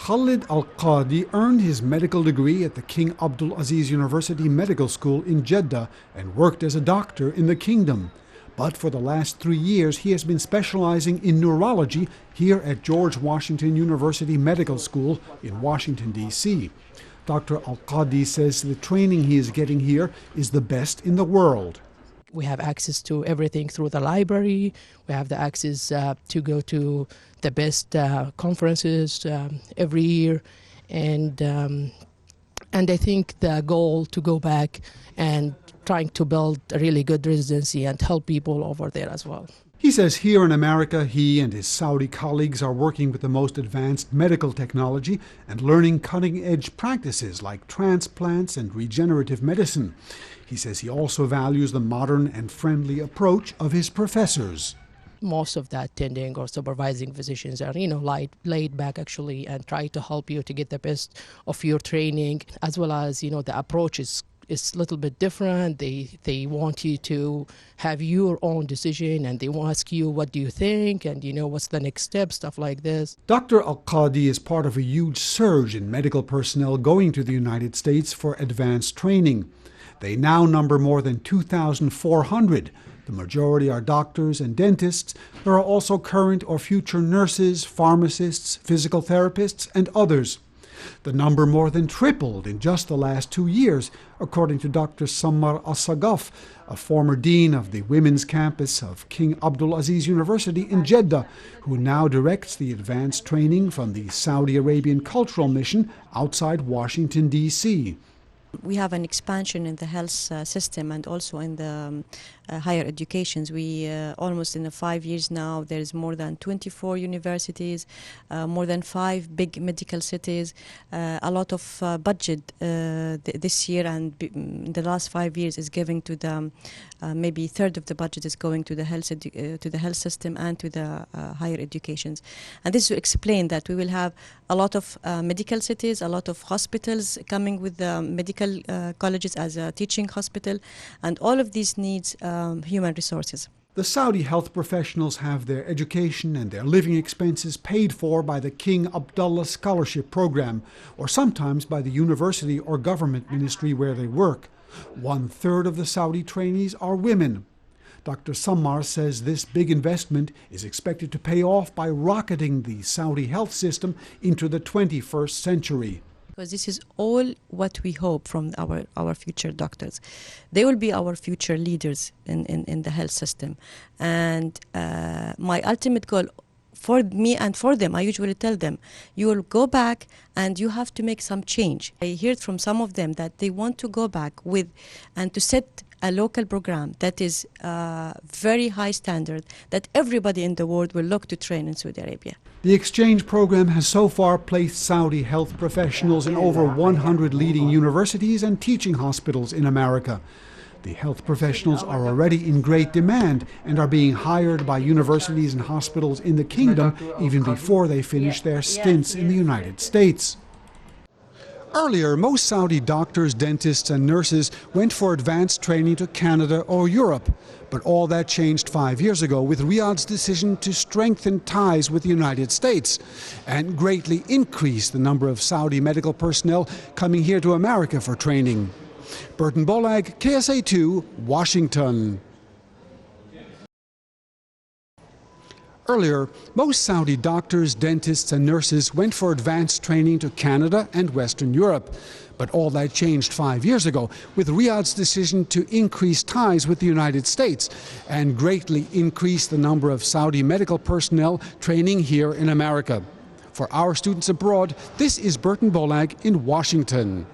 Khalid Alqadi earned his medical degree at the King Abdulaziz University Medical School in Jeddah and worked as a doctor in the kingdom. But for the last 3 years, he has been specializing in neurology here at George Washington University Medical School in Washington, D.C. Dr. Alqadi says the training he is getting here is the best in the world. We have access to everything through the library. We have the access to go to the best conferences every year. And I think the goal to go back and trying to build a really good residency and help people over there as well. He says here in America, he and his Saudi colleagues are working with the most advanced medical technology and learning cutting-edge practices like transplants and regenerative medicine. He says he also values the modern and friendly approach of his professors. Most of the attending or supervising physicians are, laid back actually and try to help you to get the best of your training, as well as, the approach is a little bit different. They want you to have your own decision, and they will ask you, what do you think, and what's the next step, stuff like this. Dr. Alqadi is part of a huge surge in medical personnel going to the United States for advanced training. They now number more than 2,400. The majority are doctors and dentists. There are also current or future nurses, pharmacists, physical therapists, and others. The number more than tripled in just the last 2 years, according to Dr. Samar Alsaggaf, a former dean of the women's campus of King Abdulaziz University in Jeddah, who now directs the advanced training from the Saudi Arabian Cultural Mission outside Washington, D.C. We have an expansion in the health system and also in the higher educations. We almost in the 5 years now, there's more than 24 universities, more than 5 big medical cities, a lot of budget this year and in the last 5 years is giving to the maybe a third of the budget is going to the health system and to the higher educations. And this will explain that we will have a lot of medical cities, a lot of hospitals coming with the medical colleges as a teaching hospital, and all of these needs human resources. The Saudi health professionals have their education and their living expenses paid for by the King Abdullah Scholarship Program, or sometimes by the university or government ministry where they work. 1/3 of the Saudi trainees are women. Dr. Samar says this big investment is expected to pay off by rocketing the Saudi health system into the 21st century. Because this is all what we hope from our future doctors. They will be our future leaders in the health system. And my ultimate goal for me and for them, I usually tell them, you will go back and you have to make some change. I heard from some of them that they want to go back with and to set a local program that is very high standard, that everybody in the world will look to train in Saudi Arabia. The exchange program has so far placed Saudi health professionals in over 100 leading universities and teaching hospitals in America. The health professionals are already in great demand and are being hired by universities and hospitals in the kingdom even before they finish their stints in the United States. Earlier, most Saudi doctors, dentists, and nurses went for advanced training to Canada or Europe. But all that changed 5 years ago with Riyadh's decision to strengthen ties with the United States and greatly increase the number of Saudi medical personnel coming here to America for training. Burton Bolag, KSA2, Washington. Earlier, most Saudi doctors, dentists, and nurses went for advanced training to Canada and Western Europe. But all that changed 5 years ago with Riyadh's decision to increase ties with the United States and greatly increase the number of Saudi medical personnel training here in America. For our students abroad, this is Burton Bolag in Washington.